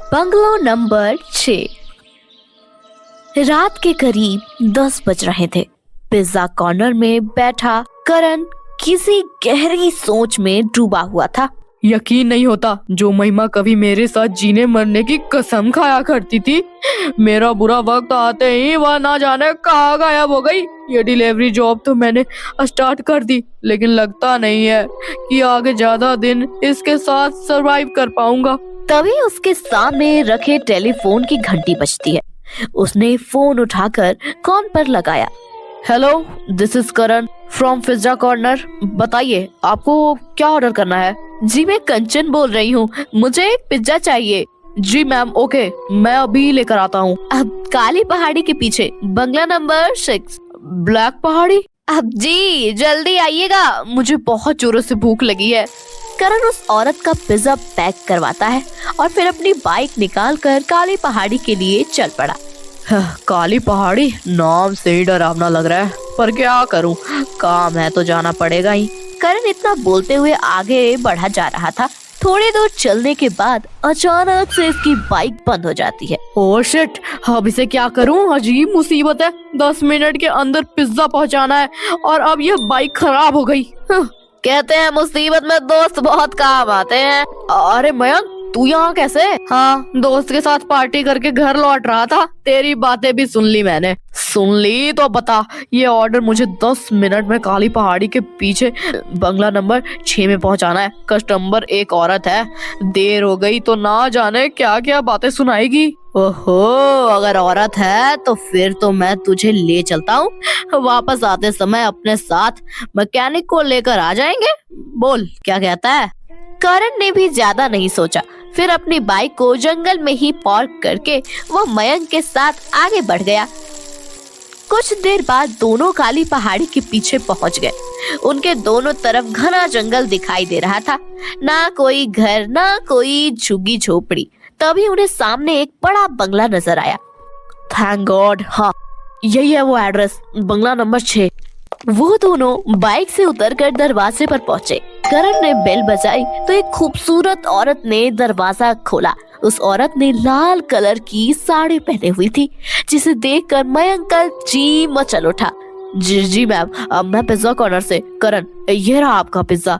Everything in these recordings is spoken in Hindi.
Bungalow number 6। रात के करीब 10 बज रहे थे। पिज्जा कॉर्नर में बैठा करण किसी गहरी सोच में डूबा हुआ था। यकीन नहीं होता, जो महिमा कभी मेरे साथ जीने मरने की कसम खाया करती थी, मेरा बुरा वक्त आते ही वह ना जाने कहाँ गायब हो गई। ये डिलीवरी जॉब तो मैंने स्टार्ट कर दी, लेकिन लगता नहीं है कि आगे ज्यादा दिन इसके साथ सरवाइव कर पाऊंगा। तभी उसके सामने रखे टेलीफोन की घंटी बजती है। उसने फोन उठाकर कॉन पर लगाया। Hello, this is Karan from pizza corner. बताइए, आपको क्या ऑर्डर करना है? जी, मैं कंचन बोल रही हूँ, मुझे एक पिज्जा चाहिए। जी मैम, ओके, मैं अभी लेकर आता हूँ। अब काली पहाड़ी के पीछे बंगला नंबर 6। ब्लैक पहाड़ी? अब जी जल्दी आइएगा, मुझे बहुत जोरों से भूख लगी है। करण उस औरत का पिज्जा पैक करवाता है और फिर अपनी बाइक निकालकर काली पहाड़ी के लिए चल पड़ा। काली पहाड़ी नाम से ही डरावना लग रहा है, पर क्या करूं, काम है तो जाना पड़ेगा ही। करण इतना बोलते हुए आगे बढ़ा जा रहा था। थोड़ी दूर चलने के बाद अचानक से इसकी बाइक बंद हो जाती है। ओह शिट, अब इसे क्या करूं? अजीब मुसीबत है। 10 मिनट के अंदर पिज्जा पहुंचाना है और अब यह बाइक खराब हो गई। कहते हैं मुसीबत में दोस्त बहुत काम आते हैं। अरे मयंक, तू यहाँ कैसे? हाँ, दोस्त के साथ पार्टी करके घर लौट रहा था। तेरी बातें भी सुन ली मैंने। सुन ली तो बता, ये ऑर्डर मुझे 10 मिनट में काली पहाड़ी के पीछे बंगला नंबर 6 में पहुंचाना है। कस्टमर एक औरत है, देर हो गई तो ना जाने क्या क्या बातें सुनाएगी। ओहो, अगर औरत है तो फिर तो मैं तुझे ले चलता हूँ। वापस आते समय अपने साथ मैकेनिक को लेकर आ जाएंगे। बोल, क्या कहता है? करण ने भी ज्यादा नहीं सोचा, फिर अपनी बाइक को जंगल में ही पार्क करके वो मयंक के साथ आगे बढ़ गया। कुछ देर बाद दोनों काली पहाड़ी के पीछे पहुंच गए। उनके दोनों तरफ घना जंगल दिखाई दे रहा था, ना कोई घर, ना कोई झुग्गी झोपड़ी। तभी उन्हें सामने एक बड़ा बंगला नजर आया। थैंक गॉड, हाँ यही है वो एड्रेस, बंगला नंबर 6। वो दोनों बाइक से उतरकर दरवाजे पर पहुंचे। करण ने बेल बजाई तो एक खूबसूरत औरत ने दरवाजा खोला। उस औरत ने लाल कलर की साड़ी पहने हुई थी, जिसे देखकर मयंक का जी मचल उठा। जी मैम, मैं पिज्जा कॉर्नर से करण, ये रहा आपका पिज्जा।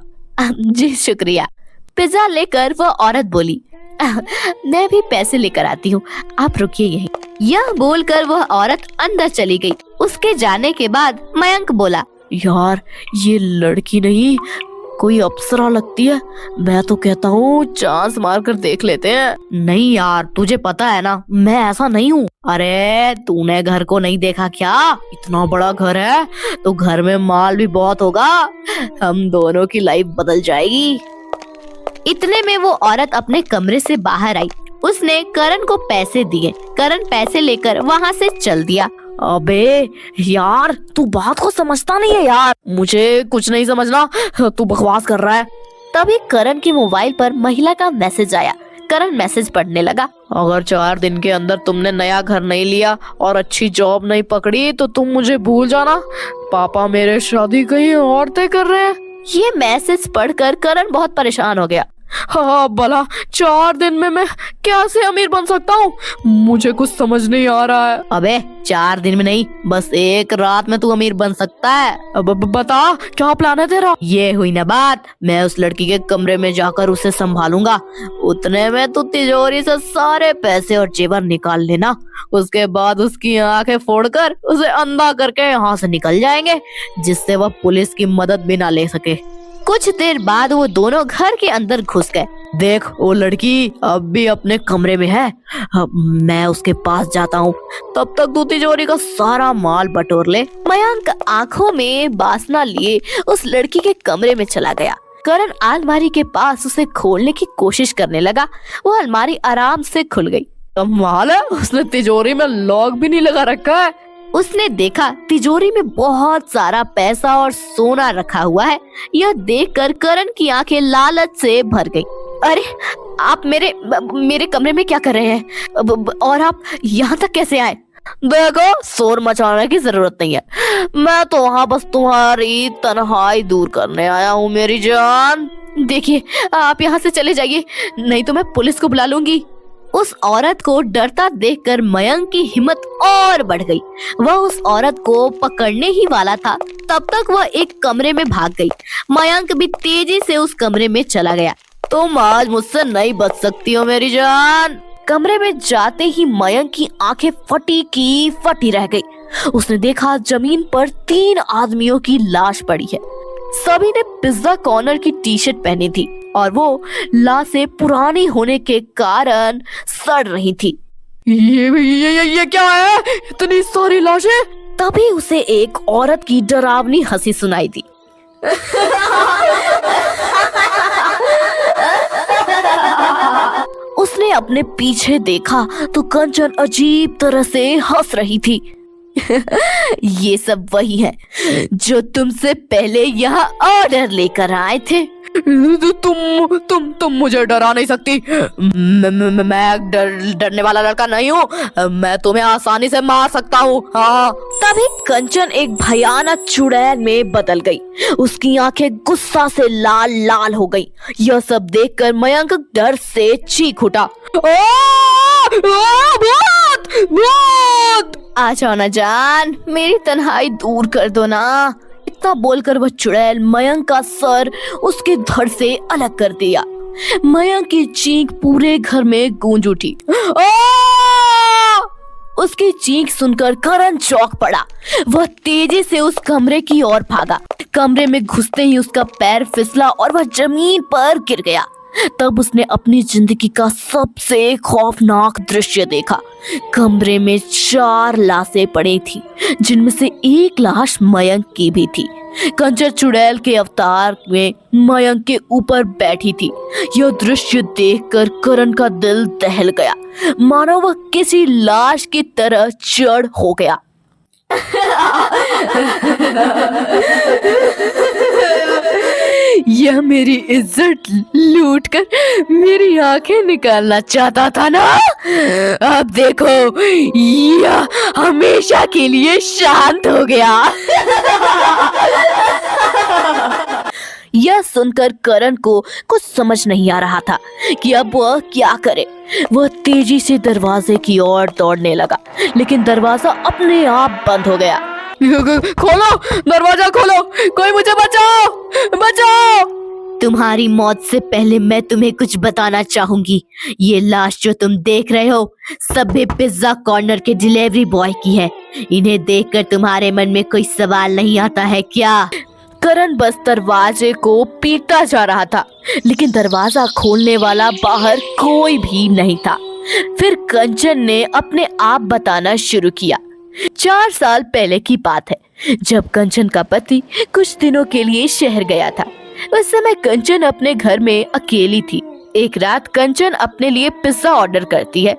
जी शुक्रिया। पिज्जा लेकर वो औरत बोली, मैं भी पैसे लेकर आती हूँ, आप रुकिए यहीं। यह बोलकर वह औरत अंदर चली गई। उसके जाने के बाद मयंक बोला, यार ये लड़की नहीं, कोई अप्सरा लगती है। मैं तो कहता हूँ चांस मार कर देख लेते हैं। नहीं यार, तुझे पता है ना मैं ऐसा नहीं हूँ। अरे तूने घर को नहीं देखा क्या? इतना बड़ा घर है तो घर में माल भी बहुत होगा। हम दोनों की लाइफ बदल जाएगी। इतने में वो औरत अपने कमरे से बाहर आई। उसने करण को पैसे दिए। करण पैसे लेकर वहाँ से चल दिया। अबे यार, तू बात को समझता नहीं है यार। मुझे कुछ नहीं समझना, तू बकवास कर रहा है। तभी करण के मोबाइल पर महिला का मैसेज आया। करण मैसेज पढ़ने लगा। अगर 4 दिन के अंदर तुमने नया घर नहीं लिया और अच्छी जॉब नहीं पकड़ी तो तुम मुझे भूल जाना। पापा मेरे शादी कहीं और तय कर रहे हैं। ये मैसेज पढ़कर करण बहुत परेशान हो गया। हाँ भला 4 दिन में मैं कैसे अमीर बन सकता हूँ? मुझे कुछ समझ नहीं आ रहा है। अबे 4 दिन में नहीं, बस एक रात में तू अमीर बन सकता है। अब बता, क्या प्लान है तेरा? ये हुई ना बात, मैं उस लड़की के कमरे में जाकर उसे संभालूंगा। उतने में तू तिजोरी से सारे पैसे और जेवर निकाल लेना। उसके बाद उसकी आंखें फोड़कर उसे अंधा करके यहाँ से निकल जाएंगे, जिससे वह पुलिस की मदद भी ना ले सके। कुछ देर बाद वो दोनों घर के अंदर घुस गए। देख, वो लड़की अब भी अपने कमरे में है। अब मैं उसके पास जाता हूँ, तब तक तू तिजोरी का सारा माल बटोर ले। मयंक आंखों में बासना लिए उस लड़की के कमरे में चला गया। करण अलमारी के पास उसे खोलने की कोशिश करने लगा। वो अलमारी आराम से खुल गई। कमाल है, उसने तिजोरी में लॉक भी नहीं लगा रखा है। उसने देखा तिजोरी में बहुत सारा पैसा और सोना रखा हुआ है। यह देखकर करण की आंखें लालच से भर गई। अरे आप मेरे कमरे में क्या कर रहे हैं? और आप यहाँ तक कैसे आए? देखो, शोर मचाने की जरूरत नहीं है। मैं तो वहाँ बस तुम्हारी तन्हाई दूर करने आया हूँ मेरी जान। देखिए, आप यहाँ से चले जाइए, नहीं तो मैं पुलिस को बुला लूंगी। उस औरत को डरता देखकर मयंक की हिम्मत और बढ़ गई। वह उस औरत को पकड़ने ही वाला था, तब तक वह एक कमरे में भाग गई। मयंक भी तेजी से उस कमरे में चला गया। तुम आज मुझसे नहीं बच सकती हो मेरी जान। कमरे में जाते ही मयंक की आंखें फटी की फटी रह गई। उसने देखा जमीन पर 3 आदमियों की लाश पड़ी है। सभी ने पिज्जा कॉर्नर की टी शर्ट पहनी थी और वो लाशें पुरानी होने के कारण सड़ रही थी। ये क्या है? इतनी सारी लाशें। तभी उसे एक औरत की डरावनी हंसी सुनाई दी। उसने अपने पीछे देखा तो कंचन अजीब तरह से हंस रही थी। ये सब वही है जो तुमसे पहले यहाँ ऑर्डर लेकर आए थे। तुम मुझे डरा नहीं सकती। मैं डरने वाला लड़का नहीं हूँ। मैं तुम्हें आसानी से मार सकता हूँ। हाँ। तभी कंचन एक भयानक चुड़ैल में बदल गई। उसकी आंखें गुस्सा से लाल लाल हो गई। यह सब देखकर मयंक डर से चीख उठा। भूत! आ जाओ ना जान, मेरी तन्हाई दूर कर दो ना। इतना बोलकर वह चुड़ैल मयंक का सर उसके धड़ से अलग कर दिया। मयंक की चीख पूरे घर में गूंज उठी। उसकी चीख सुनकर करण चौंक पड़ा। वह तेजी से उस कमरे की ओर भागा। कमरे में घुसते ही उसका पैर फिसला और वह जमीन पर गिर गया। तब उसने अपनी जिंदगी का सबसे खौफनाक दृश्य देखा। कमरे में 4 लाशें पड़ी थी, जिनमें से एक लाश मयंक की भी थी। कंचन चुड़ैल के अवतार में मयंक के ऊपर बैठी थी। यह दृश्य देखकर करण का दिल दहल गया, मानो वह किसी लाश की तरह जड़ हो गया। यह मेरी इज्जत लूटकर मेरी आंखें निकालना चाहता था ना। अब देखो, यह हमेशा के लिए शांत हो गया। यह सुनकर करण को कुछ समझ नहीं आ रहा था कि अब वह क्या करे। वह तेजी से दरवाजे की ओर दौड़ने लगा, लेकिन दरवाजा अपने आप बंद हो गया। खोलो, दरवाजा खोलो, कोई मुझे बचाओ, बचाओ। तुम्हारी मौत से पहले मैं तुम्हें कुछ बताना चाहूंगी। ये लाश जो तुम देख रहे हो, सभी पिज्जा कॉर्नर के डिलीवरी बॉय की है। इन्हें देखकर तुम्हारे मन में कोई सवाल नहीं आता है क्या? करण बस दरवाजे को पीटता जा रहा था, लेकिन दरवाजा खोलने वाला बाहर कोई भी नहीं था। फिर कंचन ने अपने आप बताना शुरू किया। 4 साल पहले की बात है, जब कंचन का पति कुछ दिनों के लिए शहर गया था। उस समय कंचन अपने घर में अकेली थी। एक रात कंचन अपने लिए पिज्जा ऑर्डर करती है।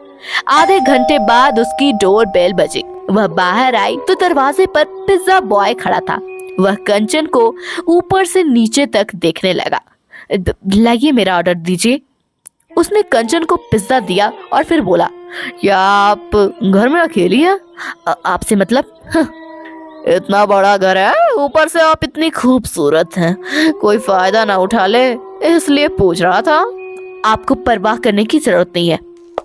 आधे घंटे बाद उसकी डोर बेल बजी। वह बाहर आई तो दरवाजे पर पिज्जा बॉय खड़ा था। वह कंचन को ऊपर से नीचे तक देखने लगा। लाइए, मेरा ऑर्डर दीजिए। उसने कंचन को पिज्जा दिया और फिर बोला, क्या आप घर में अकेली हैं? आपसे मतलब? इतना बड़ा घर है, ऊपर से आप इतनी खूबसूरत हैं, कोई फायदा ना उठा ले, इसलिए पूछ रहा था। आपको परवाह करने की जरूरत नहीं है।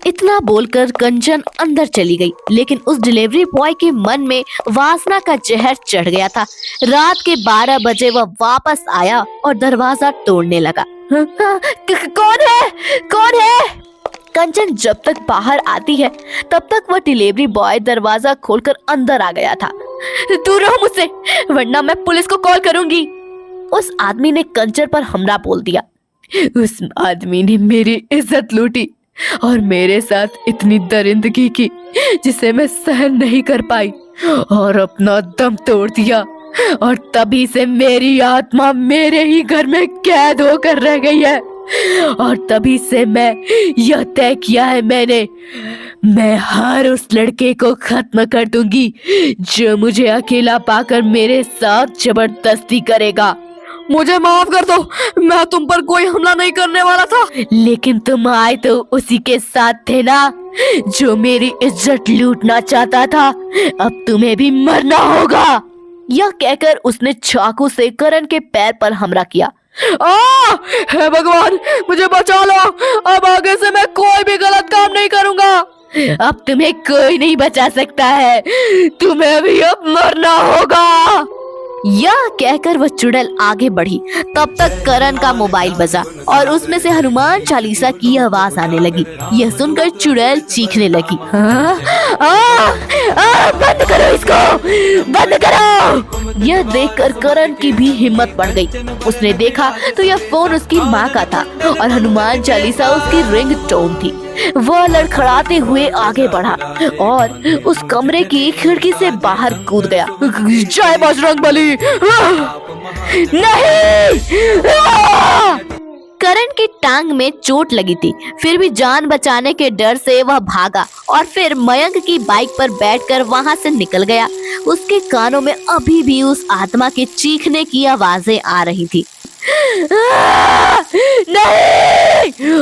इतना बोलकर कंचन अंदर चली गई, लेकिन उस डिलीवरी बॉय के मन में वासना का जहर चढ़ गया था। रात के 12 बजे वह वापस आया और दरवाजा तोड़ने लगा। कौन है? कौन है? कंचन जब तक बाहर आती है, तब तक वह डिलीवरी बॉय दरवाजा खोलकर अंदर आ गया था। दूर रहो मुझसे, वरना मैं पुलिस को कॉल करूंगी। उस आदमी ने कंचन पर हमला बोल दिया। उस आदमी ने मेरी इज्जत लूटी और मेरे साथ इतनी दरिंदगी की जिसे मैं सहन नहीं कर पाई, और अपना दम तोड़ दिया। और तभी से मेरी आत्मा मेरे ही घर में कैद होकर रह गई है। और तभी से मैं यह तय किया है मैंने, मैं हर उस लड़के को खत्म कर दूंगी जो मुझे अकेला पाकर मेरे साथ जबरदस्ती करेगा। मुझे माफ कर दो, मैं तुम पर कोई हमला नहीं करने वाला था। लेकिन तुम आए तो उसी के साथ थे ना जो मेरी इज्जत लूटना चाहता था। अब तुम्हें भी मरना होगा। यह कहकर उसने चाकू से करण के पैर पर हमला किया। हे भगवान, मुझे बचा लो। अब आगे से मैं कोई भी गलत काम नहीं करूंगा। अब तुम्हें कोई नहीं बचा सकता है, तुम्हें भी अब मरना होगा। यह कहकर वह चुड़ैल आगे बढ़ी। तब तक करण का मोबाइल बजा और उसमें से हनुमान चालीसा की आवाज आने लगी। यह सुनकर चुड़ैल चीखने लगी। बंद करो इसको, बंद करो। यह देखकर करण की भी हिम्मत बढ़ गई। उसने देखा तो यह फोन उसकी माँ का था और हनुमान चालीसा उसकी रिंगटोन थी। वह लड़खड़ाते हुए आगे बढ़ा और उस कमरे की खिड़की से बाहर कूद गया। जय बजरंगबली। नहीं! करण की टांग में चोट लगी थी, फिर भी जान बचाने के डर से वह भागा और फिर मयंक की बाइक पर बैठकर वहां से निकल गया। उसके कानों में अभी भी उस आत्मा के चीखने की आवाजें आ रही थी। नहीं!